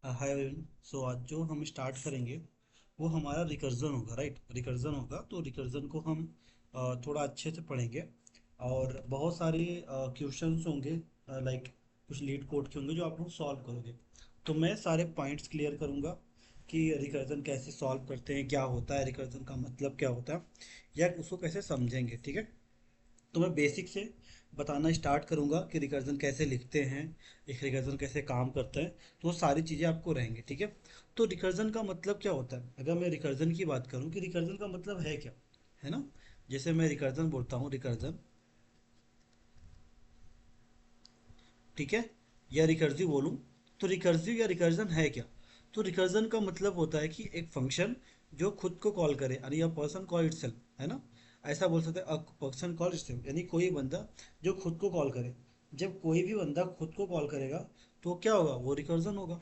Hi everyone. सो आज जो हम स्टार्ट करेंगे वो हमारा रिकर्जन होगा, राइट। रिकर्जन होगा तो रिकर्जन को हम थोड़ा अच्छे से पढ़ेंगे और बहुत सारे क्वेश्चंस होंगे, लाइक कुछ लीड कोड के होंगे जो आप लोग सॉल्व करोगे। तो मैं सारे पॉइंट्स क्लियर करूंगा कि रिकर्जन कैसे सॉल्व करते हैं, क्या होता है रिकर्जन का मतलब क्या होता है, या उसको कैसे समझेंगे, ठीक है। तो मैं बेसिक से बताना स्टार्ट करूंगा कि रिकर्जन कैसे लिखते हैं, एक रिकर्जन कैसे काम करता है। तो वो सारी चीज़ें आपको रहेंगी, ठीक है। तो रिकर्जन का मतलब क्या होता है, अगर मैं रिकर्जन की बात करूं कि रिकर्जन का मतलब है क्या, है ना। जैसे मैं रिकर्जन बोलता हूँ, रिकर्जन, ठीक है, या रिकर्सिव बोलूं, तो रिकर्सिव या रिकर्जन है क्या। तो रिकर्जन का मतलब होता है कि एक फंक्शन जो खुद को कॉल करे, यानी अ पर्सन कॉल इटसेल्फ, है ना। ऐसा बोल सकते हैं, अ पर्सन कॉल इटसेल्फ, यानी कोई बंदा जो खुद को कॉल करे। जब कोई भी बंदा खुद को कॉल करेगा तो क्या होगा, वो रिकर्जन होगा,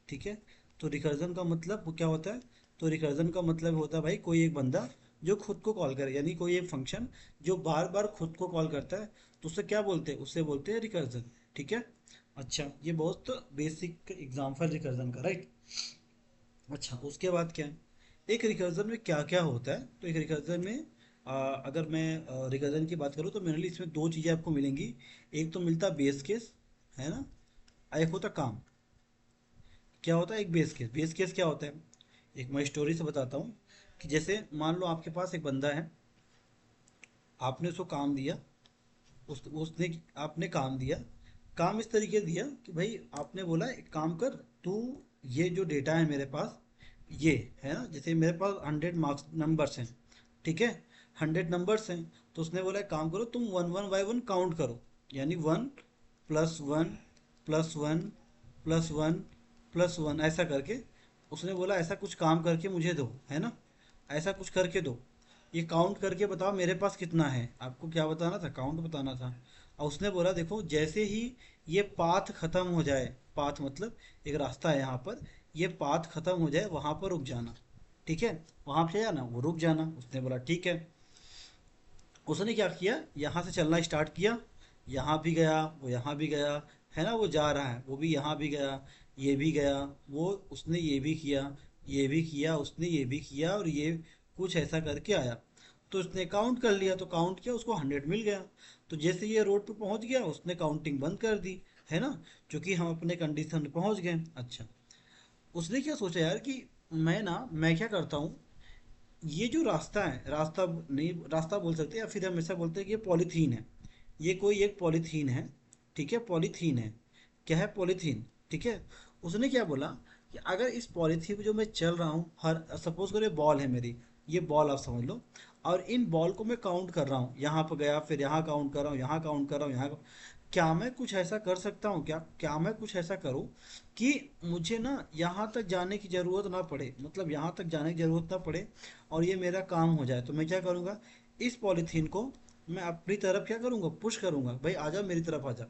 ठीक है। तो रिकर्जन का मतलब वो क्या होता है, तो रिकर्जन का मतलब होता है भाई कोई एक बंदा जो खुद को कॉल करे, यानी कोई एक फंक्शन जो बार बार खुद को कॉल करता है, तो उसे क्या बोलते हैं, उससे बोलते हैं रिकर्जन, ठीक है। अच्छा, ये बहुत बेसिक एग्जाम्पल रिकर्जन का, राइट। अच्छा, उसके बाद क्या है, एक रिकर्जन में क्या क्या होता है। तो एक रिकर्जन में अगर मैं रिकर्जन की बात करूँ तो मेरे लिए इसमें दो चीज़ें आपको मिलेंगी। एक तो मिलता है बेस केस, है ना, एक होता काम। क्या होता है एक बेस केस, बेस केस क्या होता है, एक मैं स्टोरी से बताता हूँ कि जैसे मान लो आपके पास एक बंदा है, आपने उसको काम दिया, उसने आपने काम दिया। काम इस तरीके से दिया कि भाई आपने बोला एक काम कर, तू ये जो डेटा है मेरे पास, ये है ना, जैसे मेरे पास 100 मार्क्स नंबर्स हैं, ठीक है, 100 नंबर्स हैं। तो उसने बोला एक काम करो, तुम one one by one count करो, यानी one plus one plus one plus one plus one ऐसा करके। उसने बोला ऐसा कुछ काम करके मुझे दो, है ना, ऐसा कुछ करके दो, ये काउंट करके बताओ मेरे पास कितना है। आपको क्या बताना था, काउंट बताना था। और उसने बोला देखो जैसे ही ये पाथ खत्म हो जाए, पाथ मतलब एक रास्ता है यहाँ पर, ये पाथ खत्म हो जाए वहां पर रुक जाना, ठीक है, वहां पे जाना, वो रुक जाना। उसने बोला ठीक है। उसने क्या किया, यहाँ से चलना स्टार्ट किया, यहाँ भी गया, वो यहाँ भी गया, है ना, वो जा रहा है, वो भी यहाँ भी गया, ये भी गया, वो उसने ये भी किया, ये भी किया, उसने ये भी किया, और ये कुछ ऐसा करके आया। तो उसने काउंट कर लिया, तो काउंट किया, उसको 100 मिल गया। तो जैसे ये रोड पे पहुंच गया, उसने काउंटिंग बंद कर दी, है ना, क्योंकि हम अपने कंडीशन पे पहुंच गए। अच्छा, उसने क्या सोचा यार कि मैं क्या करता हूँ, ये जो रास्ता है, रास्ता नहीं, रास्ता बोल सकते हैं या फिर हम ऐसा बोलते हैं कि ये पॉलीथीन है, ये कोई एक पॉलीथीन है, ठीक है, पॉलीथीन है, क्या है, पॉलीथीन, ठीक है। उसने क्या बोला कि अगर इस पॉलीथीन पे जो मैं चल रहा हूँ, हर सपोज करो ये बॉल है मेरी, ये बॉल आप समझ लो, और इन बॉल को मैं काउंट कर रहा हूँ, यहाँ पर गया, फिर यहाँ काउंट कर रहा हूँ, यहाँ काउंट कर रहा हूँ, यहाँ, क्या मैं कुछ ऐसा कर सकता हूँ, क्या क्या मैं कुछ ऐसा करूँ कि मुझे ना यहाँ तक जाने की ज़रूरत ना पड़े, मतलब यहाँ तक जाने की ज़रूरत ना पड़े, और ये मेरा काम हो जाए। तो मैं क्या करूँगा, इस पॉलीथीन को मैं अपनी तरफ क्या करूँगा, पुश करूँगा, भाई आजा मेरी तरफ आजा।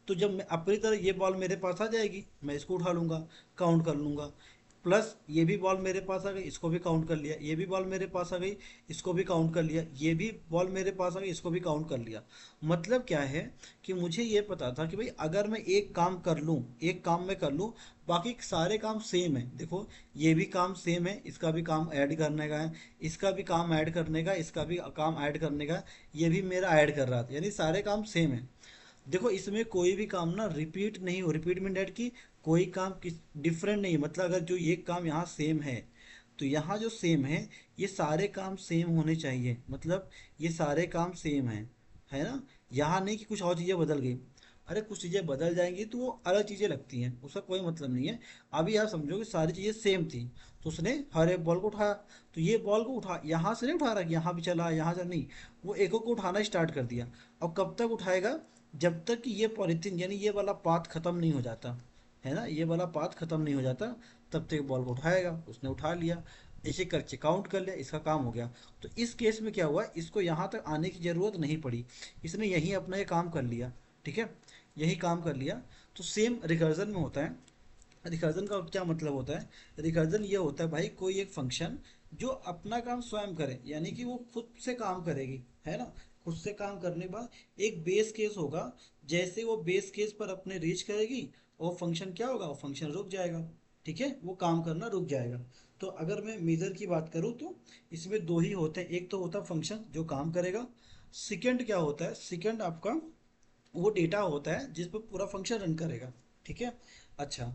तो जब मैं अपनी तरह, ये बॉल मेरे पास आ जाएगी, मैं इसको उठा लूंगा, काउंट कर लूंगा। प्लस ये भी बॉल मेरे पास आ गई, इसको भी काउंट कर लिया, ये भी बॉल मेरे पास आ गई, इसको भी काउंट कर लिया, ये भी बॉल मेरे पास आ गई, इसको भी काउंट कर लिया। मतलब क्या है कि मुझे ये पता था कि भाई अगर मैं एक काम कर लूँ, एक काम मैं कर लूँ, बाकी सारे काम सेम है। देखो ये भी काम सेम है, इसका भी काम ऐड करने का है, इसका भी काम ऐड करने का, इसका भी काम ऐड करने का, ये भी मेरा ऐड कर रहा था, यानी सारे काम सेम है। देखो इसमें कोई भी काम ना रिपीट नहीं हो, रिपीट मीन डेट की कोई काम किस डिफरेंट नहीं, मतलब अगर जो ये काम यहाँ सेम है, तो यहाँ जो सेम है, ये सारे काम सेम होने चाहिए, मतलब ये सारे काम सेम है ना। यहाँ नहीं कि कुछ और चीज़ें बदल गई, अरे कुछ चीज़ें बदल जाएंगी तो वो अलग चीज़ें लगती हैं, उसका कोई मतलब नहीं है। अभी आप समझो कि सारी चीज़ें सेम थी, तो उसने हर एक बॉल को उठाया, तो ये बॉल को उठा, यहाँ से नहीं उठा रहा कि यहाँ भी चला, यहाँ से नहीं, वो एक को उठाना स्टार्ट कर दिया। और कब तक उठाएगा, जब तक कि ये पॉलीथीन यानी ये वाला पाथ खत्म नहीं हो जाता, है ना, ये वाला पाथ खत्म नहीं हो जाता, तब तक बॉल को उठाएगा। उसने उठा लिया, ऐसे करके काउंट कर लिया, इसका काम हो गया। तो इस केस में क्या हुआ, इसको यहाँ तक आने की ज़रूरत नहीं पड़ी, इसने यही अपना ये काम कर लिया, ठीक है, यही काम कर लिया। तो सेम रिकर्जन में होता है। रिकर्जन का क्या मतलब होता है, रिकर्जन ये होता है भाई कोई एक फंक्शन जो अपना काम स्वयं करे, यानी कि वो खुद से काम करेगी, है ना, खुद से काम करने के बाद एक बेस केस होगा, जैसे वो बेस केस पर अपने रीच करेगी, वो फंक्शन क्या होगा, वो फंक्शन रुक जाएगा। ठीक है, वो काम करना रुक जाएगा। तो अगर मैं मेजर की बात करूँ तो इसमें दो ही होते हैं, एक तो होता है फंक्शन जो काम करेगा, सेकंड क्या होता है, सेकंड आपका वो डेटा होता है जिस पर पूरा फंक्शन रन करेगा। ठीक है। अच्छा,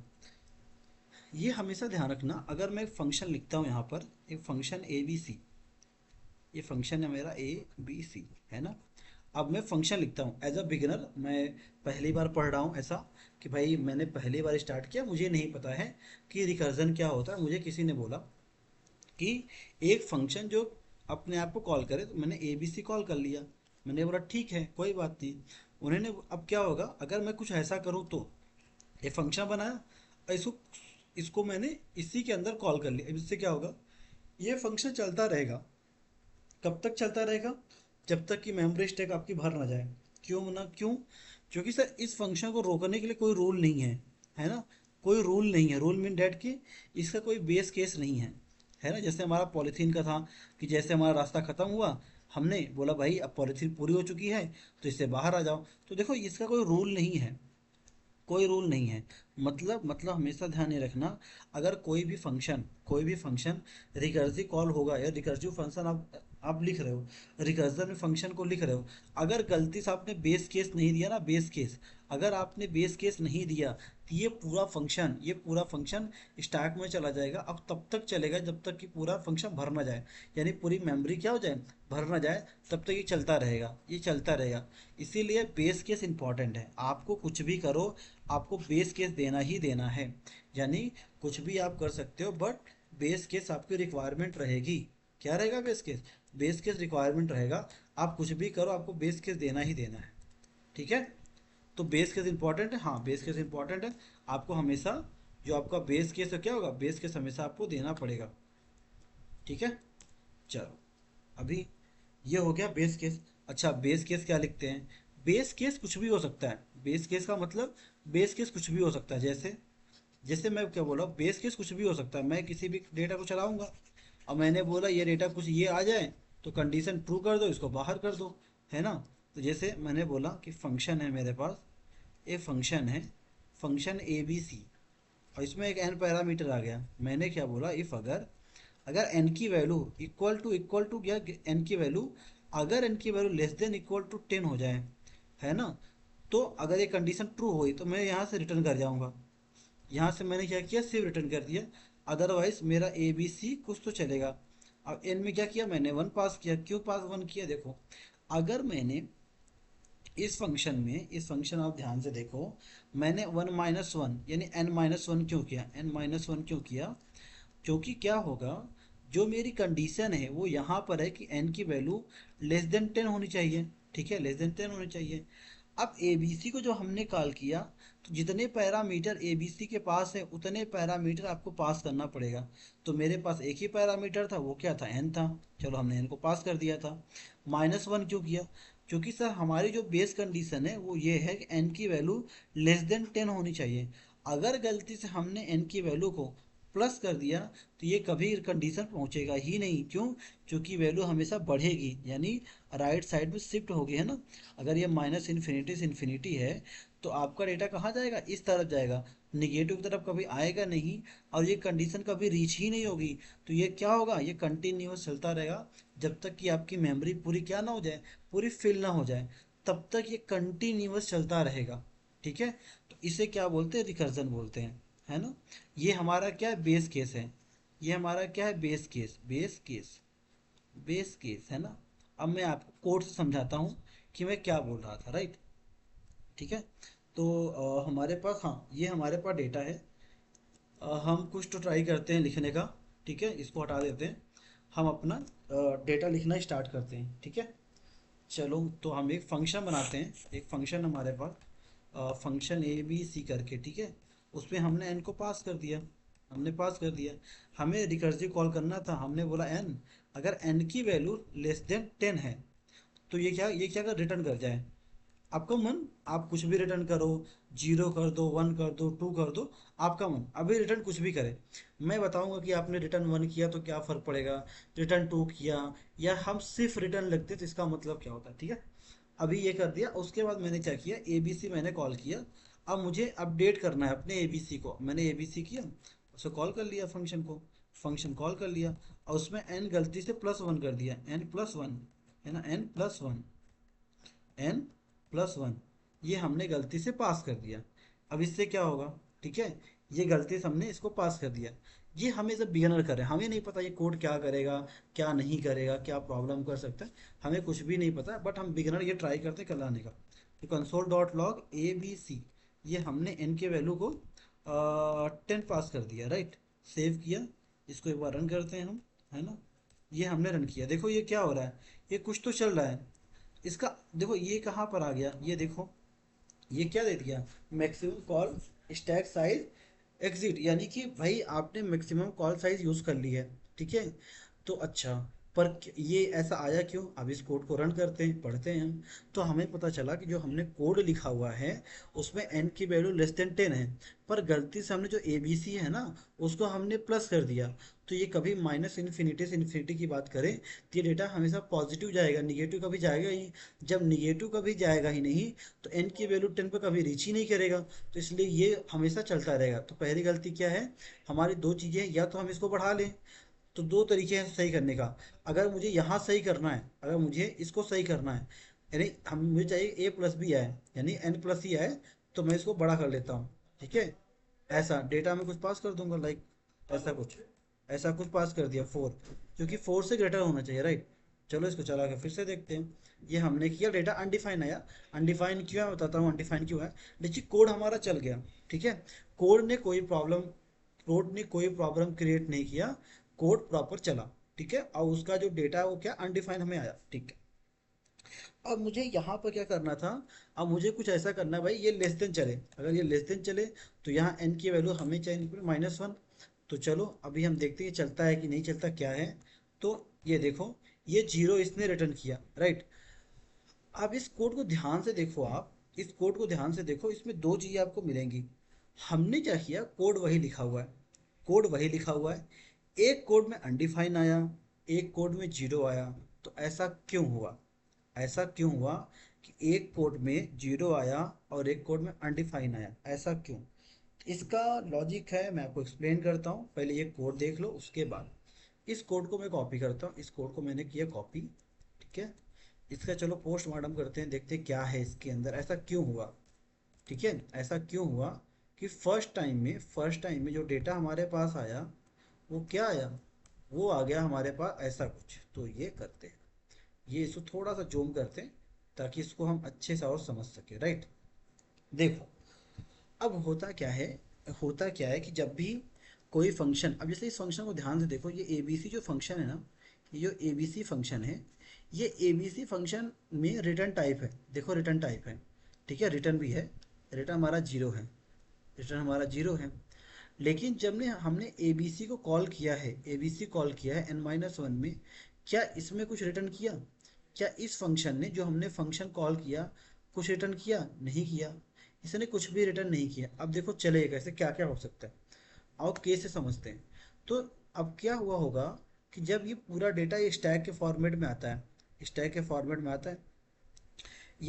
ये हमेशा ध्यान रखना, अगर मैं एक फंक्शन लिखता हूँ यहाँ पर, एक फंक्शन ए बी सी, ये फंक्शन है मेरा ए बी सी, है ना। अब मैं फंक्शन लिखता हूँ एज अ बिगिनर, मैं पहली बार पढ़ रहा हूँ ऐसा, कि भाई मैंने पहली बार स्टार्ट किया, मुझे नहीं पता है कि रिकर्जन क्या होता है। मुझे किसी ने बोला कि एक फंक्शन जो अपने आप को कॉल करे, तो मैंने ए बी सी कॉल कर लिया। मैंने बोला ठीक है, कोई बात नहीं। उन्होंने, अब क्या होगा अगर मैं कुछ ऐसा करूँ, तो एक फंक्शन बनाया और इसको इसको मैंने इसी के अंदर कॉल कर लिया। अब इससे क्या होगा, ये फंक्शन चलता रहेगा। कब तक चलता रहेगा, जब तक कि मेमोरी स्टैक आपकी भर ना जाए। क्यों ना, क्यों, क्योंकि सर इस फंक्शन को रोकने के लिए कोई रूल नहीं है ना। कोई रूल नहीं है, रूल मीन डैट कि इसका कोई बेस केस नहीं है ना। जैसे हमारा पॉलीथीन का था, कि जैसे हमारा रास्ता खत्म हुआ, हमने बोला भाई अब पॉलीथीन पूरी हो चुकी है, तो इससे बाहर आ जाओ। तो देखो इसका कोई रूल नहीं है, कोई रूल नहीं है। मतलब हमेशा ध्यान ये रखना, अगर कोई भी फंक्शन रिकर्सिव कॉल होगा, या रिकर्सिव फंक्शन आप लिख रहे हो, रिकर्जन में फंक्शन को लिख रहे हो, अगर गलती से आपने बेस केस नहीं दिया ना, बेस केस, अगर आपने बेस केस नहीं दिया, तो ये पूरा फंक्शन स्टैक में चला जाएगा। अब तब तक चलेगा जब तक कि पूरा फंक्शन भर ना जाए, यानी पूरी मेमोरी क्या हो जाए, भर ना जाए, तब तक ये चलता रहेगा, ये चलता रहेगा। इसीलिए बेस केस इंपॉर्टेंट है। आपको कुछ भी करो, आपको बेस केस देना ही देना है। यानी कुछ भी आप कर सकते हो, बट बेस केस आपकी रिक्वायरमेंट रहेगी। क्या रहेगा base case, base case requirement रहेगा। आप कुछ भी करो, आपको बेस केस देना ही देना है। ठीक है। तो बेस केस इंपॉर्टेंट है, हाँ बेस केस इंपॉर्टेंट है। आपको हमेशा जो आपका बेस केस है, क्या होगा, बेस केस हमेशा आपको देना पड़ेगा। ठीक है। चलो, अभी ये हो गया बेस केस। अच्छा, बेस केस क्या लिखते हैं, बेस केस कुछ भी हो सकता है। बेस केस का मतलब, बेस केस कुछ भी हो सकता है। जैसे जैसे मैं क्या बोल रहा हूँ, बेस केस कुछ भी हो सकता है। मैं किसी भी डेटा को चलाऊंगा, और मैंने बोला ये डेटा कुछ ये आ जाए, तो कंडीशन ट्रू कर दो, इसको बाहर कर दो, है ना। तो जैसे मैंने बोला कि फंक्शन है मेरे पास, एक फंक्शन है, फंक्शन ए बी सी, और इसमें एक एन पैरामीटर आ गया। मैंने क्या बोला, इफ़ अगर अगर एन की वैल्यू इक्वल टू क्या, एन की वैल्यू, अगर एन की value less than equal to 10 हो जाए, है ना, तो अगर ये कंडीशन ट्रू हुई तो मैं यहाँ से रिटर्न कर जाऊँगा। यहाँ से मैंने क्या किया, सिर्फ रिटर्न कर दिया। अदरवाइज मेरा ए बी सी कुछ तो चलेगा। अब एन में क्या किया, मैंने वन पास किया। क्यों पास वन किया, देखो, अगर मैंने इस फंक्शन आप ध्यान से देखो, मैंने वन माइनस वन यानी एन माइनस वन क्यों किया, एन माइनस वन क्यों किया, क्योंकि क्या होगा, जो मेरी कंडीशन है वो यहाँ पर है कि n की वैल्यू लेस देन 10 होनी चाहिए। ठीक है, लेस देन 10 होनी चाहिए। अब ए बी सी को जो हमने कॉल किया, तो जितने पैरामीटर ए बी सी के पास है उतने पैरामीटर आपको पास करना पड़ेगा। तो मेरे पास एक ही पैरामीटर था, वो क्या था, एन था। चलो हमने एन को पास कर दिया था। माइनस वन क्यों किया, क्योंकि सर हमारी जो बेस कंडीशन है वो ये है कि एन की वैल्यू लेस देन 10 होनी चाहिए। अगर गलती से हमने एन की वैल्यू को प्लस कर दिया, तो ये कभी कंडीशन पहुंचेगा ही नहीं। क्यों, क्योंकि वैल्यू हमेशा बढ़ेगी, यानी राइट साइड में शिफ्ट होगी, है ना। अगर ये माइनस इन्फिनिटी से इन्फिनिटी है, तो आपका डेटा कहाँ जाएगा, इस तरफ जाएगा, निगेटिव की तरफ कभी आएगा नहीं। और ये कंडीशन कभी रीच ही नहीं होगी। तो ये क्या होगा, ये कंटिन्यूस चलता रहेगा, जब तक कि आपकी मेमोरी पूरी क्या ना हो जाए, पूरी फिल ना हो जाए, तब तक ये कंटिन्यूस चलता रहेगा। ठीक है। तो इसे क्या बोलते हैं, रिकर्जन बोलते हैं, है ना। ये हमारा क्या है, बेस केस है। ये हमारा क्या है, बेस केस है ना। अब मैं आपको कोड से समझाता हूँ कि मैं क्या बोल रहा था, राइट। ठीक है। तो हमारे पास, हाँ ये हमारे पास डेटा है। हम कुछ तो ट्राई करते हैं लिखने का। ठीक है, इसको हटा देते हैं। हम अपना डेटा लिखना स्टार्ट करते हैं। ठीक है। चलो, तो हम एक फंक्शन बनाते हैं। एक फंक्शन हमारे पास, फंक्शन ए बी सी करके, ठीक है। उसमें हमने एन को पास कर दिया, हमने पास कर दिया। हमें रिकर्सिव कॉल करना था, हमने बोला एन, अगर एन की वैल्यू लेस देन 10 है, तो ये क्या कर रिटर्न कर जाए। आपका मन, आप कुछ भी रिटर्न करो, जीरो कर दो, वन कर दो, टू कर दो, आपका मन अभी रिटर्न कुछ भी करे। मैं बताऊंगा कि आपने रिटर्न वन किया तो क्या फ़र्क पड़ेगा, रिटर्न टू किया, या हम सिर्फ रिटर्न लगते तो इसका मतलब क्या होता है। ठीक है। अभी ये कर दिया, उसके बाद मैंने क्या किया, ए बी सी मैंने कॉल किया। अब मुझे अपडेट करना है अपने एबीसी को। मैंने एबीसी किया, उसे कॉल कर लिया फंक्शन को, फंक्शन कॉल कर लिया और उसमें एन गलती से +1 कर दिया, n+1 है ना, n+1 ये हमने गलती से पास कर दिया। अब इससे क्या होगा, ठीक है, ये गलती से हमने इसको पास कर दिया। ये हमें जब बिगिनर करें, हमें नहीं पता ये कोड क्या करेगा, क्या नहीं करेगा, क्या प्रॉब्लम कर सकता है, हमें कुछ भी नहीं पता, बट हम बिगिनर ये ट्राई करते हैं कराने का। तो console.log abc, ये हमने n के वैल्यू को 10 पास कर दिया, राइट। सेव किया, इसको एक बार रन करते हैं हम, है ना। ये हमने रन किया, देखो ये क्या हो रहा है, ये कुछ तो चल रहा है। इसका देखो ये कहाँ पर आ गया, ये देखो ये क्या दे दिया, maximum call stack size exit, यानी कि भाई आपने मैक्सिमम कॉल साइज यूज कर ली है, ठीक है। तो अच्छा, पर ये ऐसा आया क्यों, अब इस कोड को रन करते हैं, पढ़ते हैं हम। तो हमें पता चला कि जो हमने कोड लिखा हुआ है उसमें n की वैल्यू <10 है, पर गलती से हमने जो abc है ना उसको हमने प्लस कर दिया। तो ये कभी माइनस इन्फिनिटी से इन्फिनिटी की बात करें तो ये डेटा हमेशा पॉजिटिव जाएगा, निगेटिव कभी जाएगा ही। जब निगेटिव कभी जाएगा ही नहीं तो n की वैल्यू 10 पर कभी रीच ही नहीं करेगा, तो इसलिए ये हमेशा चलता रहेगा। तो पहली गलती क्या है हमारी, दो चीज़ें, या तो हम इसको बढ़ा लें, तो दो तरीके हैं सही करने का। अगर मुझे यहाँ सही करना है, अगर मुझे इसको सही करना है, यानी हम मुझे चाहिए a+b आए, यानी n+c आए, तो मैं इसको बड़ा कर लेता हूँ, ठीक है। ऐसा डेटा में कुछ पास कर दूंगा, लाइक ऐसा कुछ पास कर दिया 4, क्योंकि 4 से ग्रेटर होना चाहिए, राइट। चलो इसको चला के फिर से देखते हैं। ये हमने किया, डेटा अनडिफाइन आया। अनडिफाइन क्यों है बताता हूँ, अनडिफाइन क्यों है। देखिए कोड हमारा चल गया, ठीक है। कोड ने कोई प्रॉब्लम कोड ने कोई प्रॉब्लम क्रिएट नहीं किया, कोड प्रॉपर चला, ठीक है। और उसका जो डेटा है वो क्या अनडिफाइन हमें आया, ठीक है। अब मुझे यहाँ पर क्या करना था, अब मुझे कुछ ऐसा करना है भाई, ये लेस देन चले, अगर ये लेस देन चले तो यहाँ n की वैल्यू हमें चाहिए -1। तो चलो अभी हम देखते हैं ये चलता है कि नहीं चलता, क्या है। तो ये देखो, ये 0 इसने रिटर्न किया, राइट। अब इस कोड को ध्यान से देखो, आप इस कोड को ध्यान से देखो, इसमें दो चीज़ें आपको मिलेंगी। हमने क्या किया, कोड वही लिखा हुआ है, कोड वही लिखा हुआ है। एक कोड में अनडिफाइन आया, एक कोड में 0 आया। तो ऐसा क्यों हुआ, ऐसा क्यों हुआ कि एक कोड में 0 आया और एक कोड में अनडिफाइन आया, ऐसा क्यों। इसका लॉजिक है, मैं आपको एक्सप्लेन करता हूँ। पहले ये कोड देख लो, उसके बाद इस कोड को मैं कॉपी करता हूँ। इस कोड को मैंने किया कॉपी, ठीक है। इसका चलो पोस्टमार्टम करते हैं, देखते हैं क्या है इसके अंदर, ऐसा क्यों हुआ, ठीक है। ऐसा क्यों हुआ कि फर्स्ट टाइम में जो डेटा हमारे पास आया वो क्या आया, वो आ गया हमारे पास ऐसा कुछ। तो ये करते हैं, ये इसको थोड़ा सा जूम करते हैं ताकि इसको हम अच्छे से और समझ सके, राइट। देखो अब होता क्या है कि जब भी कोई फंक्शन, अब जैसे इस फंक्शन को ध्यान से देखो, ये एबीसी जो फंक्शन है ना, ये जो एबीसी फंक्शन है, ये एबीसी फंक्शन में रिटर्न टाइप है, देखो रिटर्न टाइप है, ठीक है। रिटर्न भी है, रिटर्न हमारा जीरो है, रिटर्न हमारा जीरो है। लेकिन जब ने हमने एबीसी को कॉल किया है, एबीसी कॉल किया है n-1 में, क्या इसमें कुछ रिटर्न किया, क्या इस फंक्शन ने, जो हमने फंक्शन कॉल किया, कुछ रिटर्न किया, नहीं किया। इसने कुछ भी रिटर्न नहीं किया। अब देखो चलेगा कैसे, क्या क्या हो सकता है, आओ केस से समझते हैं। तो अब क्या हुआ होगा कि जब ये पूरा डेटा ये स्टैक के फॉर्मेट में आता है, स्टैक के फॉर्मेट में आता है,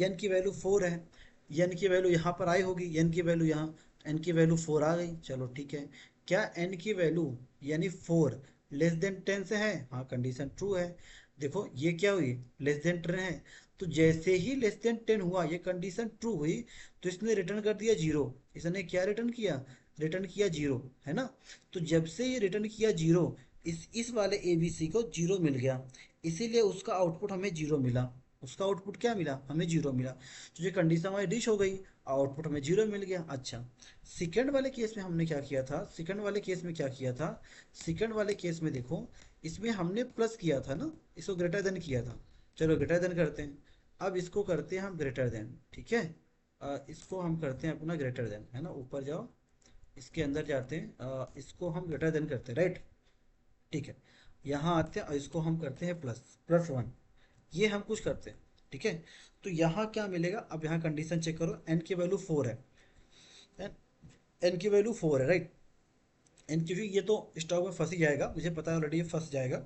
n की वैल्यू 4 है, n की वैल्यू यहाँ पर आई होगी, n की वैल्यू यहाँ, n की वैल्यू 4 आ गई, चलो ठीक है। क्या n की वैल्यू यानी 4 <10 से है, हाँ कंडीशन ट्रू है। देखो ये क्या हुई, <10 है। तो जैसे ही <10 हुआ, ये कंडीशन ट्रू हुई, तो इसने रिटर्न कर दिया 0। इसने क्या रिटर्न किया, रिटर्न किया 0, है ना। तो जब से ये रिटर्न किया 0, इस वाले एबीसी को 0 मिल गया, इसीलिए उसका आउटपुट हमें 0 मिला। उसका आउटपुट क्या मिला, हमें 0 मिला। तो ये कंडीशन हमारी डिश हो गई, आउटपुट हमें 0 मिल गया। अच्छा, सेकंड वाले केस में हमने क्या किया था, सेकंड वाले केस में देखो, इसमें हमने प्लस किया था ना, इसको ग्रेटर देन किया था। चलो ग्रेटर देन करते हैं, अब इसको करते हैं हम ग्रेटर देन, ठीक है। इसको हम करते हैं अपना ग्रेटर देन, है ना। ऊपर जाओ, इसके अंदर जाते हैं, इसको हम ग्रेटर देन करते हैं, राइट, ठीक है। यहाँ आते हैं और इसको हम करते हैं +1, ये हम कुछ करते हैं, ठीक है। तो यहाँ क्या मिलेगा, अब यहाँ कंडीशन चेक करो, n की वैल्यू 4 है, n की वैल्यू 4 है, राइट। n की ये तो स्टॉक में फंस ही जाएगा, मुझे पता है ऑलरेडी ये फंस जाएगा।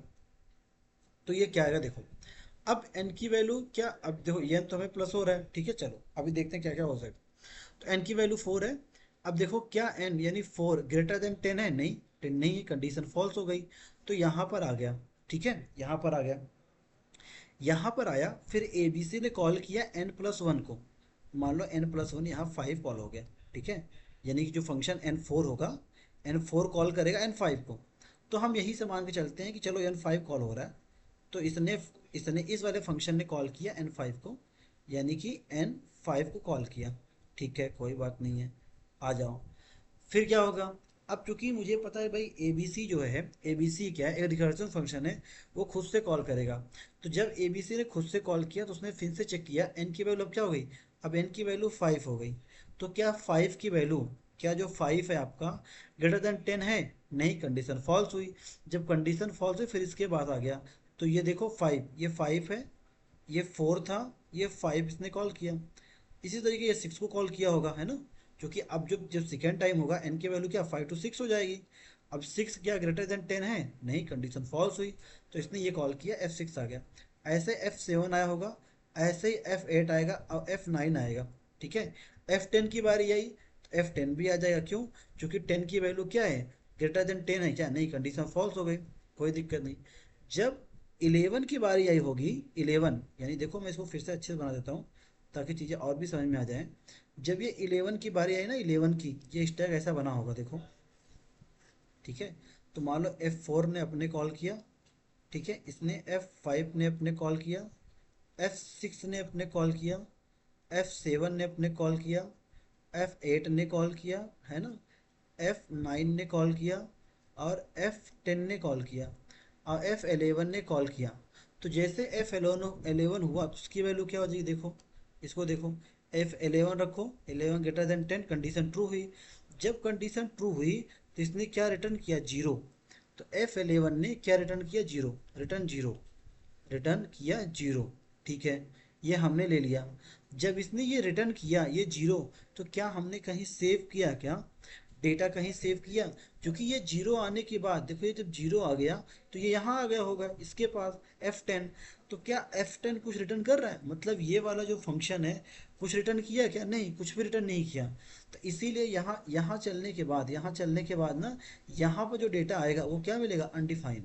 तो ये क्या आएगा देखो, अब n की वैल्यू क्या, अब देखो ये तो हमें प्लस हो रहा है, ठीक है। चलो अभी देखते हैं क्या क्या हो सकता है। तो n की वैल्यू 4 है। अब देखो क्या n यानी 4 ग्रेटर देन 10 है, नहीं 10 नहीं है, कंडीशन फॉल्स हो गई। तो यहाँ पर आ गया, ठीक है, यहाँ पर आ गया, यहाँ पर आया, फिर ABC ने कॉल किया n+1 को। मान लो n+1 यहाँ 5 कॉल हो गया, ठीक है, यानी कि जो फंक्शन n4 होगा, n4 कॉल करेगा n5 को। तो हम यही से मान के चलते हैं कि चलो n5 कॉल हो रहा है, तो इसने इसने इस वाले फंक्शन ने कॉल किया n5 को, यानी कि n5 को कॉल किया। ठीक है, कोई बात नहीं है, आ जाओ। फिर क्या होगा, अब चूंकि मुझे पता है भाई ABC जो है, ABC क्या है, एक रिकर्जन फंक्शन है, वो खुद से कॉल करेगा। तो जब ABC ने खुद से कॉल किया तो उसने फिर से चेक किया, n की वैल्यू अब क्या हो गई, अब n की वैल्यू 5 हो गई। तो क्या 5 की वैल्यू, क्या जो 5 है आपका ग्रेटर देन 10 है, नहीं, कंडीशन फॉल्स हुई। जब कंडीशन फॉल्स हुई फिर इसके बाद आ गया, तो ये देखो 5, ये 5 है, ये 4 था, ये 5 इसने कॉल किया। इसी तरीके ये 6 को कॉल किया होगा, है ना, क्योंकि अब जब जब सेकेंड टाइम होगा n की वैल्यू क्या 5 to 6 हो जाएगी। अब 6 क्या ग्रेटर देन 10 है, नहीं, कंडीशन फॉल्स हुई। तो इसने ये कॉल किया, F6 आ गया। ऐसे F7 आया होगा, ऐसे ही F8 आएगा और F9 आएगा। ठीक है, F10 की बारी आई तो F10 भी आ जाएगा, क्यों, क्योंकि 10 की वैल्यू क्या है, ग्रेटर देन 10 है क्या, नहीं, कंडीशन फॉल्स हो गई, कोई दिक्कत नहीं। जब 11 की बारी आई होगी, 11 यानी देखो मैं इसको फिर से अच्छे से बना देता हूँ ताकि चीज़ें और भी समझ में आ जाएं। जब ये 11 की बारी आई ना, 11 की, ये स्टैक ऐसा बना होगा देखो, ठीक है। तो मान लो F4 ने अपने कॉल किया, ठीक है, इसने F5 ने अपने कॉल किया, F6 ने अपने कॉल किया, F7 ने अपने कॉल किया, F8 ने कॉल किया, है ना, F9 ने कॉल किया, और F10 ने कॉल किया, और F11 ने कॉल किया। तो जैसे F11 हुआ तो उसकी वैल्यू क्या हो जाएगी, देखो, इसको देखो, F11 रखो, 11 ग्रेटर देन 10, कंडीशन ट्रू हुई। जब कंडीशन ट्रू हुई तो इसने क्या रिटर्न किया, जीरो। तो F11 ने क्या रिटर्न किया, जीरो, रिटर्न जीरो, रिटर्न किया जीरो। ठीक है, ये हमने ले लिया। जब इसने ये रिटर्न किया ये जीरो, तो क्या हमने कहीं सेव किया, क्या डेटा कहीं सेव किया, क्योंकि ये जीरो आने के बाद देखो, ये जब जीरो आ गया तो ये यहाँ आ गया होगा इसके पास F10। तो क्या F10 कुछ रिटर्न कर रहा है, मतलब ये वाला जो फंक्शन है कुछ रिटर्न किया क्या, नहीं, कुछ भी रिटर्न नहीं किया। तो इसीलिए यहाँ यहाँ चलने के बाद, यहाँ चलने के बाद ना, यहाँ पर जो डेटा आएगा वो क्या मिलेगा, अनडिफाइंड,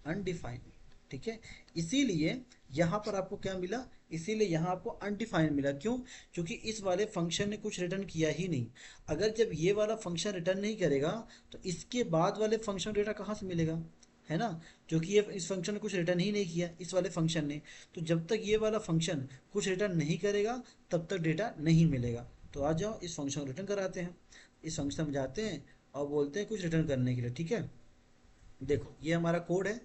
अनडिफाइंड। ठीक है, इसीलिए यहाँ पर आपको क्या मिला, इसीलिए यहाँ आपको अनडिफाइंड मिला, क्यों, क्योंकि इस वाले फंक्शन ने कुछ रिटर्न किया ही नहीं। अगर जब ये वाला फंक्शन रिटर्न नहीं करेगा तो इसके बाद वाले फंक्शन डेटा कहाँ से मिलेगा, है ना, क्योंकि ये इस फंक्शन ने कुछ रिटर्न ही नहीं किया, इस वाले फंक्शन ने। तो जब तक ये वाला फंक्शन कुछ रिटर्न नहीं करेगा तब तक डेटा नहीं मिलेगा। तो आ जाओ इस फंक्शन को रिटर्न कराते हैं, इस फंक्शन में जाते हैं और बोलते हैं कुछ रिटर्न करने के लिए। ठीक है, देखो ये हमारा कोड है,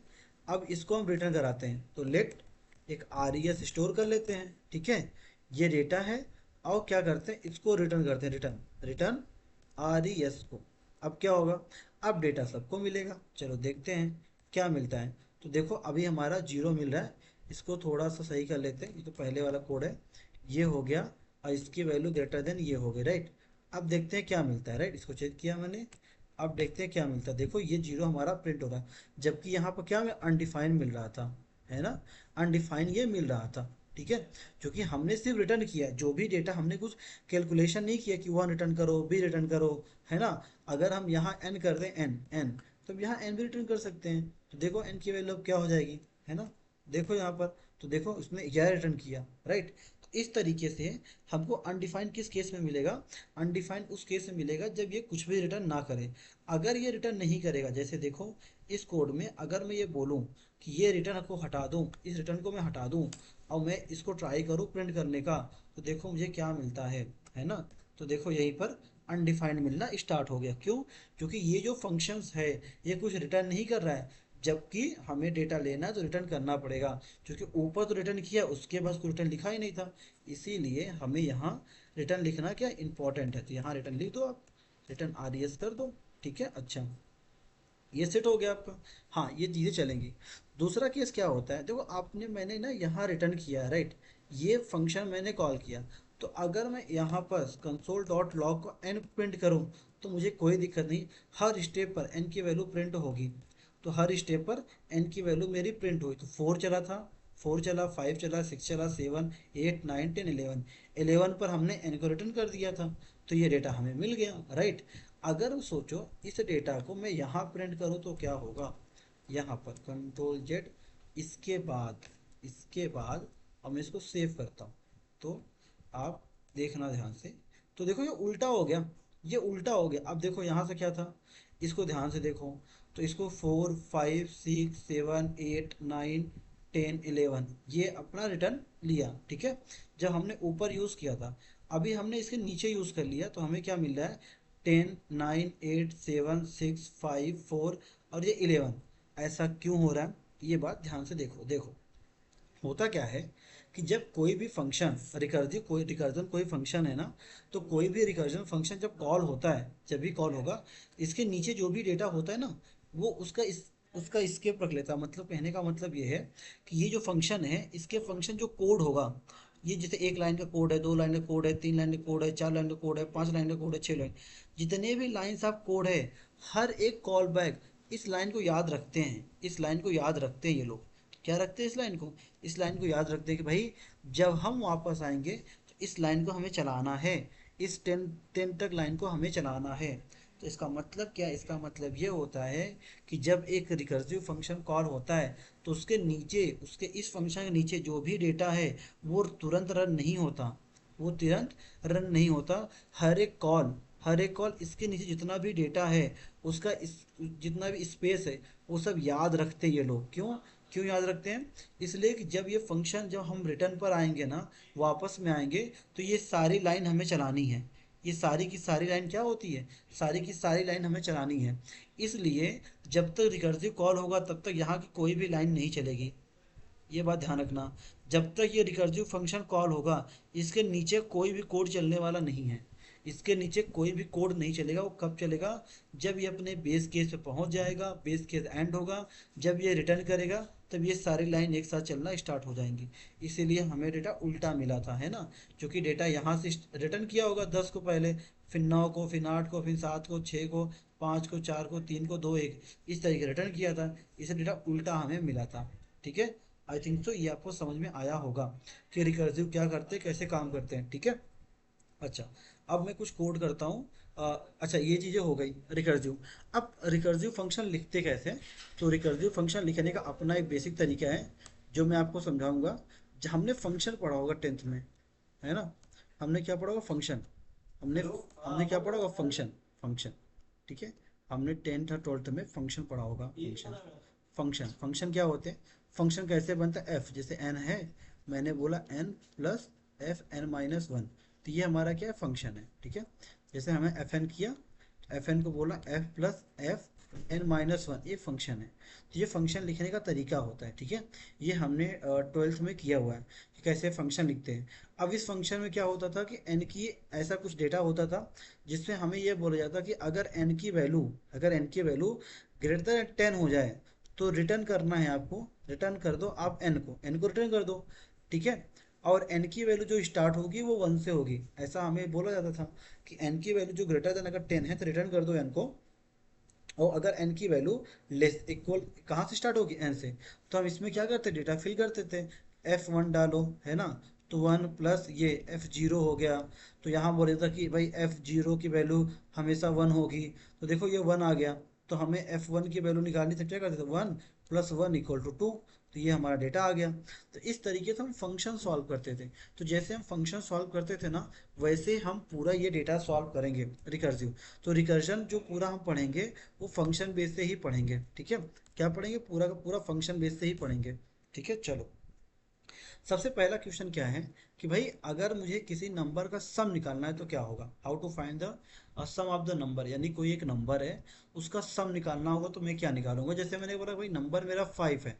अब इसको हम रिटर्न कराते हैं। तो लेट एक RES स्टोर कर लेते हैं, ठीक है, ये डेटा है, और क्या करते हैं, इसको रिटर्न करते हैं, रिटर्न, रिटर्न RES को। अब क्या होगा, अब डेटा सबको मिलेगा, चलो देखते हैं क्या मिलता है। तो देखो अभी हमारा जीरो मिल रहा है, इसको थोड़ा सा सही कर लेते हैं, ये तो पहले वाला कोड है, ये हो गया, और इसकी वैल्यू ग्रेटर देन ये हो गई, राइट। अब देखते हैं क्या मिलता है, राइट, इसको चेक किया मैंने। अब देखते हैं क्या मिलता है, देखो ये जीरो हमारा प्रिंट हो रहा है, जबकि यहाँ पर क्या हमें अनडिफाइंड मिल रहा था, है ना, अनडिफाइंड ये मिल रहा था। ठीक है, क्योंकि हमने सिर्फ रिटर्न किया, जो भी डेटा, हमने कुछ कैलकुलेशन नहीं किया कि वन रिटर्न करो, बी रिटर्न करो, है ना। अगर हम यहाँ एन कर दें, एन तो यहाँ एन भी रिटर्न कर सकते हैं। तो देखो एन की वैल्यू अब क्या हो जाएगी, है ना, देखो यहाँ पर, तो देखो उसने 11 रिटर्न किया, राइट। तो इस तरीके से हमको अनडिफाइंड किस केस में मिलेगा, अनडिफाइंड उस केस में मिलेगा जब ये कुछ भी रिटर्न ना करे। अगर ये रिटर्न नहीं करेगा, जैसे देखो इस कोड में अगर मैं ये बोलूँ कि ये रिटर्न को हटा दूँ, इस रिटर्न को मैं हटा दूँ और मैं इसको ट्राई करूँ प्रिंट करने का, तो देखो मुझे क्या मिलता है ना। तो देखो यहीं पर अनडिफाइंड मिलना स्टार्ट हो गया, क्यों, क्योंकि ये जो फंक्शंस है ये कुछ रिटर्न नहीं कर रहा है, जबकि हमें डेटा लेना है तो रिटर्न करना पड़ेगा, क्योंकि ऊपर तो रिटर्न किया, उसके बाद कोई रिटर्न लिखा ही नहीं था। इसीलिए हमें यहाँ रिटर्न लिखना क्या इंपॉर्टेंट है, तो यहाँ रिटर्न लिख दो आप, रिटर्न RES कर दो। ठीक है, अच्छा, ये सेट हो गया आपका, हाँ ये चीज़ें चलेंगी। दूसरा केस क्या होता है, देखो आपने, मैंने ना यहाँ रिटर्न किया, राइट, ये फंक्शन मैंने कॉल किया, तो अगर मैं यहाँ पर console.log को n प्रिंट करूँ तो मुझे कोई दिक्कत नहीं, हर स्टेप पर n की वैल्यू प्रिंट होगी। तो हर स्टेप पर n की वैल्यू मेरी प्रिंट हुई, तो 4 चला था, 4 चला, 5 चला, 6 चला, 7, 8, 9, 10, 11, 11 पर हमने n को रिटर्न कर दिया था, तो ये डेटा हमें मिल गया, राइट। अगर सोचो इस डेटा को मैं यहाँ प्रिंट करूँ तो क्या होगा, यहाँ पर कंट्रोल जेड, इसके बाद अब मैं इसको सेव करता हूँ, तो आप देखना ध्यान से, तो देखो ये उल्टा हो गया, ये उल्टा हो गया। अब देखो यहाँ से क्या था, इसको ध्यान से देखो, तो इसको 4, 5, 6, 7, 8, 9, 10, 11 ये अपना रिटर्न लिया, ठीक है, जब हमने ऊपर यूज़ किया था। अभी हमने इसके नीचे यूज़ कर लिया, तो हमें क्या मिल रहा है, 10, 9, 8, 7, 6, 5, 4 और ये 11। ऐसा क्यों हो रहा है, ये बात ध्यान से देखो। देखो होता क्या है कि जब कोई भी फंक्शन रिकर्जन कोई फंक्शन है ना, तो कोई भी रिकर्जन फंक्शन जब कॉल होता है, जब भी कॉल होगा, इसके नीचे जो भी डेटा होता है ना, वो उसका स्केप रख लेता है। मतलब कहने का मतलब ये है कि ये जो फंक्शन है, इसके फंक्शन जो कोड होगा, ये जैसे 1 लाइन का कोड है, 2 लाइन का कोड है, 3 लाइन का कोड है, 4 लाइन का कोड है, 5 लाइन का कोड है, 6 लाइन, जितने भी लाइन्स ऑफ कोड है, हर एक कॉल बैक इस लाइन को याद रखते हैं, इस लाइन को याद रखते हैं ये लोग। क्या रखते हैं इस लाइन को, इस लाइन को याद रखते हैं कि भाई जब हम वापस आएंगे तो इस लाइन को हमें चलाना है, इस 10 तक लाइन को हमें चलाना है। तो इसका मतलब क्या है, इसका मतलब ये होता है कि जब एक रिकर्सिव फंक्शन कॉल होता है, तो उसके नीचे, उसके इस फंक्शन के नीचे जो भी डेटा है वो तुरंत रन नहीं होता, वो तुरंत रन नहीं होता। हर एक कॉल इसके नीचे जितना भी डेटा है, उसका जितना भी स्पेस है, वो सब याद रखते हैं ये लोग। क्यों क्यों याद रखते हैं, इसलिए कि जब ये फंक्शन, जब हम रिटर्न पर आएंगे ना, वापस में आएंगे, तो ये सारी लाइन हमें चलानी है। ये सारी की सारी लाइन क्या होती है, सारी की सारी लाइन हमें चलानी है। इसलिए जब तक रिकर्सिव कॉल होगा तब तक यहाँ की कोई भी लाइन नहीं चलेगी। ये बात ध्यान रखना, जब तक ये रिकर्सिव फंक्शन कॉल होगा, इसके नीचे कोई भी कोड चलने वाला नहीं है, इसके नीचे कोई भी कोड नहीं चलेगा। वो कब चलेगा, जब ये अपने बेस केस पे पहुंच जाएगा, बेस केस एंड होगा, जब ये रिटर्न करेगा, तब ये सारी लाइन एक साथ चलना स्टार्ट हो जाएंगी। इसीलिए हमें डेटा उल्टा मिला था, है ना, क्योंकि डेटा यहाँ से रिटर्न किया होगा 10 को पहले, फिर 9 को, फिर 8 को, फिर 7 को, 6 को, 5 को, 4 को, 3 को, 2, 1, इस तरीके रिटर्न किया था। इसे डेटा उल्टा हमें मिला था, ठीक है। आई थिंक सो ये आपको समझ में आया होगा कि रिकर्सिव क्या करते हैं, कैसे काम करते हैं, ठीक है। अच्छा, अब मैं कुछ कोड करता हूँ। अच्छा, ये चीज़ें हो गई रिकर्सिव। अब रिकर्सिव फंक्शन लिखते कैसे हैं? तो रिकर्सिव फंक्शन लिखने का अपना एक बेसिक तरीका है, जो मैं आपको समझाऊंगा। हमने फंक्शन पढ़ा होगा 10th में, है ना, हमने क्या पढ़ा होगा, फंक्शन। हमने हमने क्या पढ़ा होगा, फंक्शन, फंक्शन, ठीक है। हमने 10th और 12th में फंक्शन पढ़ा होगा, फंक्शन। फंक्शन क्या होते हैं, फंक्शन कैसे बनता है, एफ जैसे एन है, मैंने बोला n plus f n minus one, तो ये हमारा क्या है, फंक्शन है, ठीक है। जैसे हमें एफ एन किया, एफ एन को बोला f plus f n minus one, ये फंक्शन है। तो ये फंक्शन लिखने का तरीका होता है, ठीक है। ये हमने 12th में किया हुआ है कि कैसे फंक्शन लिखते हैं। अब इस फंक्शन में क्या होता था कि एन की ऐसा कुछ डेटा होता था, जिसमें हमें ये बोला जाता कि अगर एन की वैल्यू ग्रेटर देन 10 हो जाए, तो रिटर्न करना है आपको, रिटर्न कर दो आप एन को रिटर्न कर दो, ठीक है। और एन की वैल्यू जो स्टार्ट होगी वो 1 से होगी, ऐसा हमें बोला जाता था कि एन की वैल्यू जो ग्रेटर देन अगर 10 है तो रिटर्न कर दो एन को। और अगर एन की वैल्यू लेस इक्वल कहाँ से स्टार्ट होगी, एन से, तो हम इसमें क्या करते, डेटा फिल करते थे। F1 डालो, है ना, तो 1 प्लस ये F0 हो गया। तो यहाँ बोले था कि भाई F0 की वैल्यू हमेशा 1 होगी, तो देखो ये 1 आ गया, तो हमें F1 की वैल्यू निकालनी थी, क्या करते थे, 1 प्लस 1 इक्वल टू 2, तो ये हमारा डेटा आ गया। तो इस तरीके से हम फंक्शन सॉल्व करते थे। तो जैसे हम फंक्शन सॉल्व करते थे ना, वैसे हम पूरा ये डेटा सॉल्व करेंगे रिकर्सिव। तो रिकर्जन जो पूरा हम पढ़ेंगे, वो फंक्शन बेस से ही पढ़ेंगे, ठीक है। क्या पढ़ेंगे, पूरा का पूरा फंक्शन बेस से ही पढ़ेंगे, ठीक है। चलो, सबसे पहला क्वेश्चन क्या है कि भाई अगर मुझे किसी नंबर का सम निकालना है तो क्या होगा, how to find the sum of the number, यानी कोई एक नंबर है, उसका सम निकालना होगा, तो मैं क्या निकालूंगा। जैसे मैंने बोला भाई नंबर मेरा 5 है,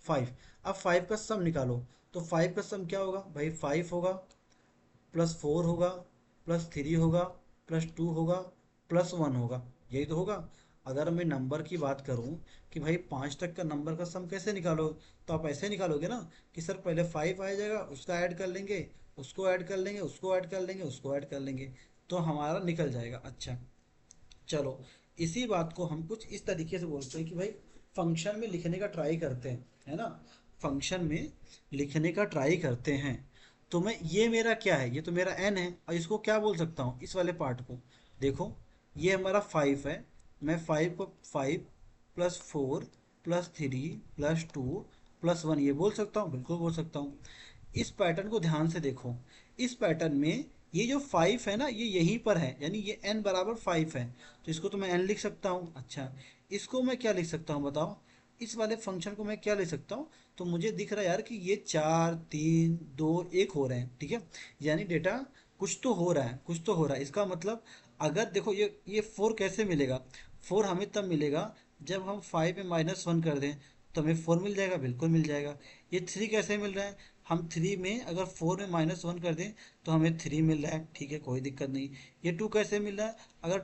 5, अब 5 का सम निकालो, तो 5 का सम क्या होगा भाई, 5 होगा प्लस 4 होगा प्लस 3 होगा प्लस 2 होगा प्लस 1 होगा, यही तो होगा। अगर मैं नंबर की बात करूं कि भाई 5 तक का नंबर का सम कैसे निकालो, तो आप ऐसे निकालोगे ना कि सर पहले 5 आ जाएगा, उसका ऐड कर लेंगे, उसको ऐड कर लेंगे, उसको ऐड कर लेंगे, उसको ऐड कर लेंगे, तो हमारा निकल जाएगा। अच्छा, चलो, इसी बात को हम कुछ इस तरीके से बोलते हैं कि भाई फंक्शन में लिखने का ट्राई करते हैं, है ना। फंक्शन में लिखने का ट्राई करते हैं, तो मैं ये मेरा क्या है, ये तो मेरा n है, और इसको क्या बोल सकता हूँ, इस वाले पार्ट को देखो, ये हमारा 5 है, मैं 5 को 5 प्लस 4 प्लस 3 प्लस 2 प्लस 1 ये बोल सकता हूँ, बिल्कुल बोल सकता हूँ। इस पैटर्न को ध्यान से देखो, इस पैटर्न में ये जो 5 है ना, ये यहीं पर है, यानी ये n बराबर 5 है, तो इसको तो मैं n लिख सकता हूँ। अच्छा, इसको मैं क्या लिख सकता हूँ बताओ, इस वाले फंक्शन को मैं क्या लिख सकता हूँ, तो मुझे दिख रहा है यार कि ये 4 3 2 1 हो रहे हैं, ठीक है, यानी डेटा कुछ तो हो रहा है, कुछ तो हो रहा है। इसका मतलब अगर देखो ये 4 कैसे मिलेगा, 4 हमें तब मिलेगा जब हम 5 में -1 कर दें, तो हमें 4 मिल जाएगा, बिल्कुल मिल जाएगा। ये 3 कैसे मिल रहा है, हम 3 में अगर 4 में -1 कर दें तो हमें 3 मिल रहा है, ठीक है, कोई दिक्कत नहीं। ये 2 कैसे मिल रहा है, अगर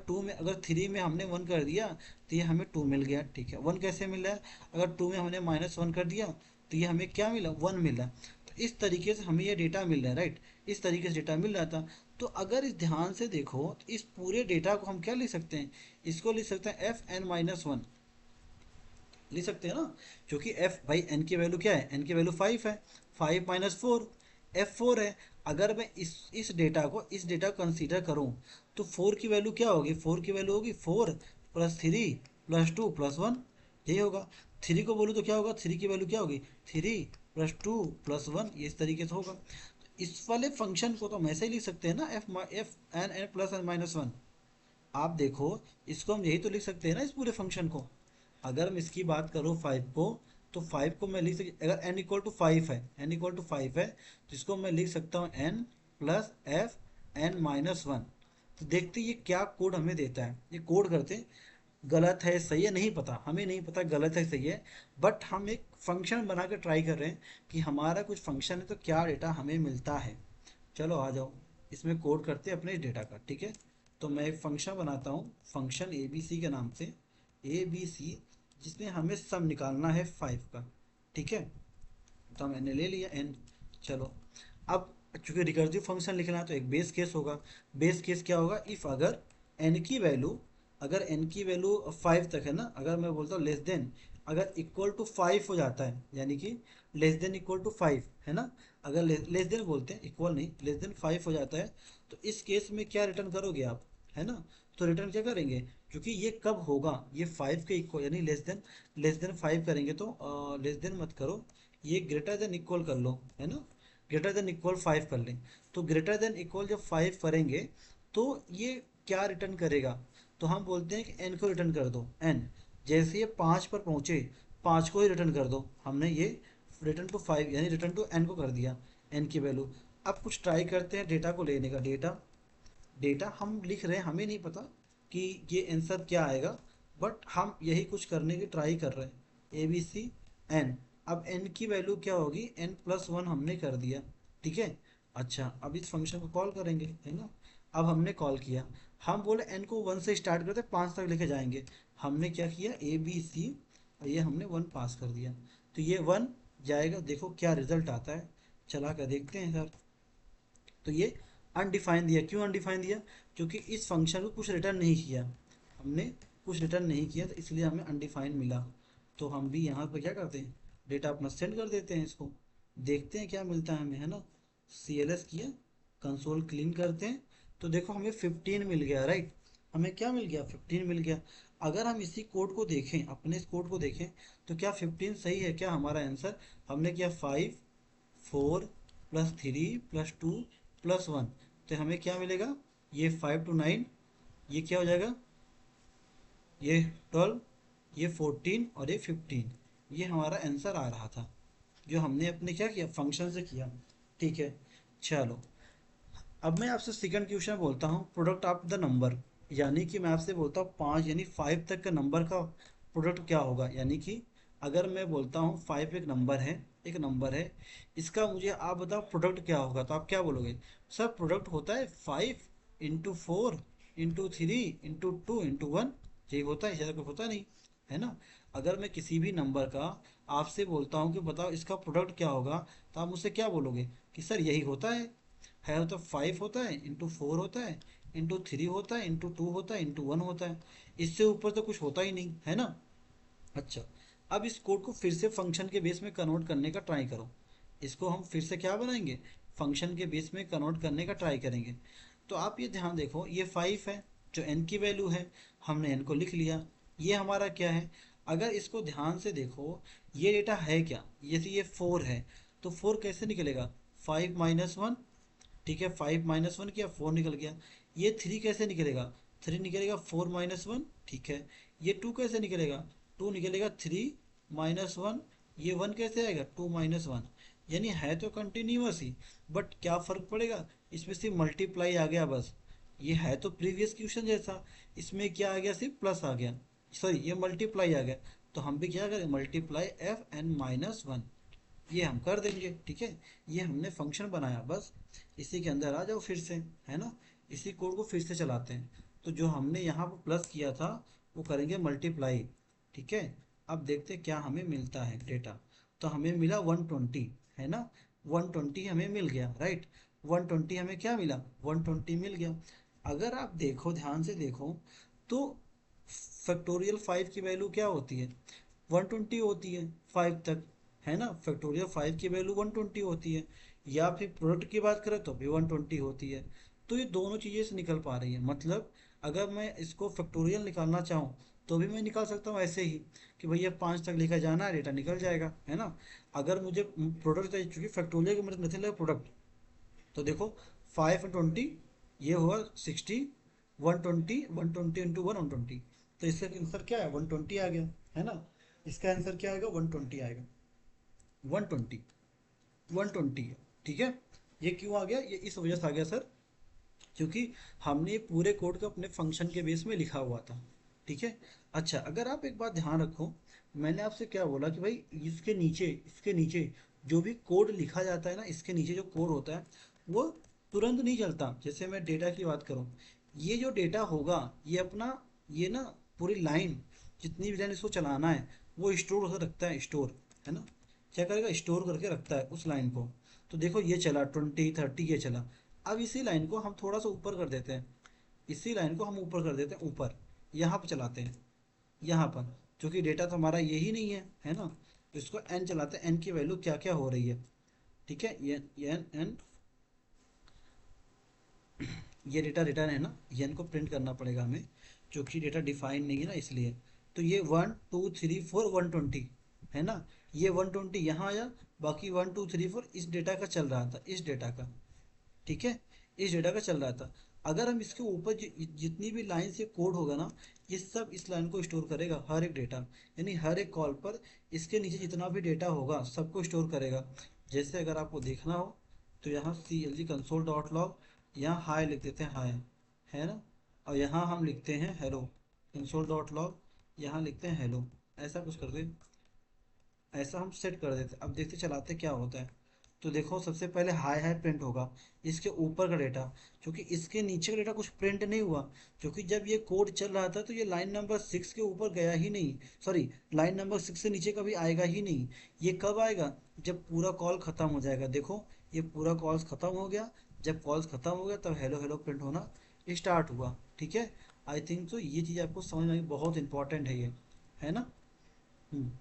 3 में हमने 1 कर दिया तो ये हमें 2 मिल गया, ठीक है। 1 कैसे मिल रहा है, अगर 2 में हमने -1 कर दिया तो ये हमें क्या मिला, 1 मिला। तो इस तरीके से हमें ये डेटा मिल रहा है, राइट, इस तरीके से डेटा मिल रहा था। तो अगर इस ध्यान से देखो तो इस पूरे डेटा को हम क्या लिख सकते हैं, इसको लिख सकते हैं fn-1 लिख सकते हैं ना, क्योंकि f भाई n की वैल्यू क्या है, n की वैल्यू 5 है, 5 माइनस 4 f4 है। अगर मैं इस डेटा को कंसीडर करूं तो 4 की वैल्यू क्या होगी, 4 की वैल्यू होगी 4 प्लस 3 प्लस 2 प्लस 1, यही होगा। 3 को बोलूँ तो क्या होगा, 3 की वैल्यू क्या होगी, 3 प्लस 2 प्लस 1, ये इस तरीके से होगा। तो इस वाले फंक्शन को तो हम ऐसे ही लिख सकते हैं ना, f n n plus n minus one. आप देखो, इसको हम यही तो लिख सकते हैं ना, इस पूरे फंक्शन को। अगर मैं इसकी बात करूँ 5 को, तो 5 को मैं लिख सकता, अगर n इक्वल टू 5 है, n इक्वल टू 5 है, तो इसको मैं लिख सकता हूँ n plus f n minus one. तो देखते ये क्या कोड हमें देता है, ये कोड करते, गलत है सही है नहीं पता, हमें नहीं पता गलत है सही है, बट हम एक फंक्शन बना के ट्राई कर रहे हैं कि हमारा कुछ फंक्शन है तो क्या डेटा हमें मिलता है। चलो आ जाओ, इसमें कोड करते हैं अपने डेटा का, ठीक है। तो मैं एक फंक्शन बनाता हूँ, फंक्शन ए बी सी के नाम से, ए बी सी, जिसमें हमें सम निकालना है 5 का, ठीक है। तो मैंने ले लिया n। चलो, अब चूंकि रिकर्सिव फंक्शन लिखना है तो एक बेस केस होगा। बेस केस क्या होगा, इफ अगर n की वैल्यू, अगर n की वैल्यू 5 तक है ना, अगर मैं बोलता हूँ लेस देन, अगर इक्वल टू 5 हो जाता है, यानी कि लेस देन इक्वल टू 5 है ना, अगर लेस देन बोलते हैं, इक्वल नहीं, लेस देन 5 हो जाता है, तो इस केस में क्या रिटर्न करोगे आप, है ना। तो रिटर्न क्या करेंगे, क्योंकि ये कब होगा, ये 5 के इक्वल, यानी लेस देन 5 करेंगे, तो लेस देन मत करो, ये ग्रेटर देन इक्वल कर लो, है ना, ग्रेटर देन इक्वल 5 कर लें। तो ग्रेटर देन इक्वल जब 5 करेंगे तो ये क्या रिटर्न करेगा, तो हम बोलते हैं कि n को रिटर्न कर दो, n जैसे ये 5 पर पहुंचे, 5 को ही रिटर्न कर दो। हमने ये रिटर्न टू 5 यानी रिटर्न टू n को कर दिया, n की वैल्यू। अब कुछ ट्राई करते हैं डेटा को लेने का, डेटा डेटा हम लिख रहे हैं, हमें नहीं पता कि ये आंसर क्या आएगा, बट हम यही कुछ करने की ट्राई कर रहे हैं, ए बी सी एन। अब एन की वैल्यू क्या होगी, एन प्लस वन हमने कर दिया, ठीक है। अच्छा, अब इस फंक्शन को कॉल करेंगे, है ना। अब हमने कॉल किया, हम बोले एन को 1 से स्टार्ट करते 5 तक लेके जाएंगे। हमने क्या किया, ए बी सी, और ये हमने 1 पास कर दिया, तो ये 1 जाएगा, देखो क्या रिजल्ट आता है, चला कर देखते हैं सर। तो ये अनडिफाइन दिया, क्यों अनडिफाइन दिया, क्योंकि इस फंक्शन को कुछ रिटर्न नहीं किया, हमने कुछ रिटर्न नहीं किया, तो इसलिए हमें अनडिफाइन मिला। तो हम भी यहाँ पर क्या करते हैं, डेटा अपना सेंड कर देते हैं इसको, देखते हैं क्या मिलता है हमें, है ना। सी एल एस किया, कंसोल क्लीन करते हैं, तो देखो हमें 15 मिल गया, राइट, हमें क्या मिल गया, 15 मिल गया। अगर हम इसी कोड को देखें, अपने इस कोड को देखें, तो क्या 15 सही है क्या हमारा आंसर, हमने किया 5 4 प्लस 3 प्लस 2 प्लस 1, तो हमें क्या मिलेगा, ये 5 to 9, ये क्या हो जाएगा, ये 12, ये 14 और ये 15, ये हमारा आंसर आ रहा था, जो हमने अपने क्या किया, फंक्शन से किया, ठीक है। चलो, अब मैं आपसे सेकंड क्वेश्चन बोलता हूँ, प्रोडक्ट ऑफ द नंबर, यानी कि मैं आपसे बोलता हूँ 5 यानी 5 तक का नंबर का प्रोडक्ट क्या होगा, यानी कि अगर मैं बोलता हूँ 5 एक नंबर है, एक नंबर है, इसका मुझे आप बताओ प्रोडक्ट क्या होगा, तो आप क्या बोलोगे, सर प्रोडक्ट होता है 5 इंटू 4 इंटू 3 इंटू 2 इंटू 1, यही होता है, ज़्यादा कुछ होता नहीं, है ना। अगर मैं किसी भी नंबर का आपसे बोलता हूँ कि बताओ इसका प्रोडक्ट क्या होगा, तो आप मुझसे क्या बोलोगे कि सर यही होता है तो 5 होता है इंटू 4 होता है इंटू 3 होता है इंटू 2 होता है इंटू 1 होता है, इससे ऊपर तो कुछ होता ही नहीं, है ना। अच्छा, अब इस कोड को फिर से फंक्शन के बेस में कन्वर्ट करने का ट्राई करो। इसको हम फिर से क्या बनाएंगे, फंक्शन के बेस में कन्वर्ट करने का ट्राई करेंगे। तो आप ये ध्यान देखो, ये 5 है जो n की वैल्यू है, हमने n को लिख लिया। ये हमारा क्या है, अगर इसको ध्यान से देखो, ये डेटा है क्या, ये 4 है, तो 4 कैसे निकलेगा, 5 - 1, ठीक है, 5 - 1 किया 4 निकल गया। ये 3 कैसे निकलेगा, 3 निकलेगा 4 - 1, ठीक है। ये 2 कैसे निकलेगा, 2 निकलेगा 3 - 1। ये 1 कैसे आएगा, 2 - 1। यानी है तो कंटिन्यूअस ही, बट क्या फ़र्क पड़ेगा, इसमें सिर्फ मल्टीप्लाई आ गया बस। ये है तो प्रीवियस क्वेश्चन जैसा, इसमें क्या आ गया, सिर्फ प्लस आ गया, सॉरी ये मल्टीप्लाई आ गया। तो हम भी क्या करें, मल्टीप्लाई Fn - 1, ये हम कर देंगे, ठीक है। ये हमने फंक्शन बनाया बस, इसी के अंदर आ जाओ फिर से, है ना। इसी कोड को फिर से चलाते हैं। तो जो हमने यहाँ पर प्लस किया था वो करेंगे मल्टीप्लाई, ठीक है। अब देखते हैं क्या हमें मिलता है डेटा। तो हमें मिला 120, है ना, 120 हमें मिल गया, राइट। 120 हमें क्या मिला, 120 मिल गया। अगर आप देखो, ध्यान से देखो, तो फैक्टोरियल 5 की वैल्यू क्या होती है, 120 होती है 5 तक, है ना। फैक्टोरियल 5 की वैल्यू 120 होती है। या फिर प्रोडक्ट की बात करें तो भी 120 होती है। तो ये दोनों चीज़ें से निकल पा रही है, मतलब अगर मैं इसको फैक्टोरियल निकालना चाहूँ तो भी मैं निकाल सकता हूँ ऐसे ही, कि भैया 5 तक लेकर जाना है, डेटा निकल जाएगा, है ना। अगर मुझे प्रोडक्ट चाहिए, चूंकि फैक्टोरियल का मतलब मतलब प्रोडक्ट, तो देखो 5 और 20, ये हुआ 60, 120, 120 इंटू 120। तो इसका आंसर क्या है, 120 आ गया, है ना। इसका आंसर क्या आएगा, 120 आएगा, 120, 120 है, ठीक है। ये क्यों आ गया, ये इस वजह से आ गया सर, क्योंकि हमने पूरे कोड को अपने फंक्शन के बेस में लिखा हुआ था, ठीक है। अच्छा, अगर आप एक बात ध्यान रखो, मैंने आपसे क्या बोला कि भाई इसके नीचे जो भी कोड लिखा जाता है ना, इसके नीचे जो कोड होता है वो तुरंत नहीं चलता। जैसे मैं डेटा की बात करूँ, ये जो डेटा होगा, ये अपना, ये ना पूरी लाइन, जितनी भी लाइन इसको चलाना है वो स्टोर कर रखता है, स्टोर, है ना। क्या करेगा, स्टोर करके रखता है उस लाइन को। तो देखो ये चला 20 30, ये चला। अब इसी लाइन को हम थोड़ा सा ऊपर कर देते हैं, इसी लाइन को हम ऊपर कर देते हैं, ऊपर यहाँ पर चलाते हैं, यहाँ पर, क्योंकि डेटा तो हमारा यही नहीं है ना। तो इसको एन चलाते हैं, एन की वैल्यू क्या क्या हो रही है, ठीक है। ये एन एन, ये डेटा रिटर्न है ना, ये एन को प्रिंट करना पड़ेगा हमें, क्योंकि डेटा डिफाइन नहीं है ना, इसलिए। तो ये 1 2 3 4 120, है ना। ये 120 यहाँ आया, बाकी 1 2 3 4 इस डेटा का चल रहा था, इस डेटा का, ठीक है, इस डेटा का चल रहा था। अगर हम इसके ऊपर जितनी भी लाइन से कोड होगा ना, ये सब इस लाइन को स्टोर करेगा, हर एक डेटा, यानी हर एक कॉल पर इसके नीचे जितना भी डेटा होगा सबको स्टोर करेगा। जैसे अगर आपको देखना हो तो यहाँ CLG console.log, यहाँ हाई लिख देते हैं, हाई, है ना। और यहाँ हम लिखते हैं हेलो console.log, यहाँ लिखते हैं हेलो, ऐसा कुछ कर दे, ऐसा हम सेट कर देते। अब देखते चलाते क्या होता है। तो देखो सबसे पहले हाई हाई प्रिंट होगा, इसके ऊपर का डेटा, क्योंकि इसके नीचे का डेटा कुछ प्रिंट नहीं हुआ, क्योंकि जब ये कोड चल रहा था तो ये लाइन नंबर 6 के ऊपर गया ही नहीं, सॉरी लाइन नंबर 6 से नीचे कभी आएगा ही नहीं। ये कब आएगा, जब पूरा कॉल खत्म हो जाएगा। देखो ये पूरा कॉल्स खत्म हो गया, जब कॉल्स खत्म हो गया तब हेलो हेलो प्रिंट होना स्टार्ट हुआ, ठीक है। आई थिंक तो ये चीज़ आपको समझ में आई, बहुत इंपॉर्टेंट है ये, है ना। हम्म।